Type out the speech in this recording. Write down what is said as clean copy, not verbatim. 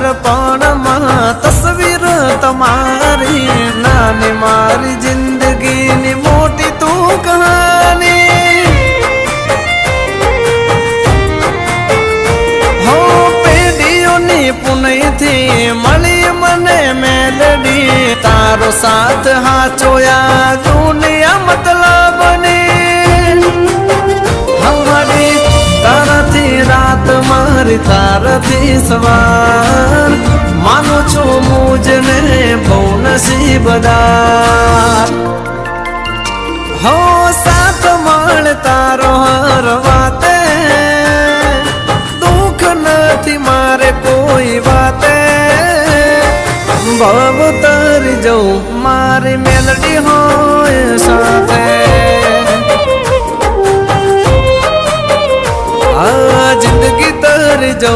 નાનપણમાં તસવીર તમારી, નાની મારી જિંદગીની મોટી તું કહાની. હો પેઢીઓની પુનઈથી મળી મને મેલડી, તારો સાથ હાચોયા દુનિયા મતલબની. હમારી તારાથી રાત મારી તારાથી સવાર, માનું છું મુજને બહુ નસીબદાર. હો સાથ મળ તારો હર વાતે, દુઃખ નથી મારે કોઈ વાતે. ભવ તરી જઉં મારી મેલડી હોય સાથે. આ જિંદગી તરી જઉં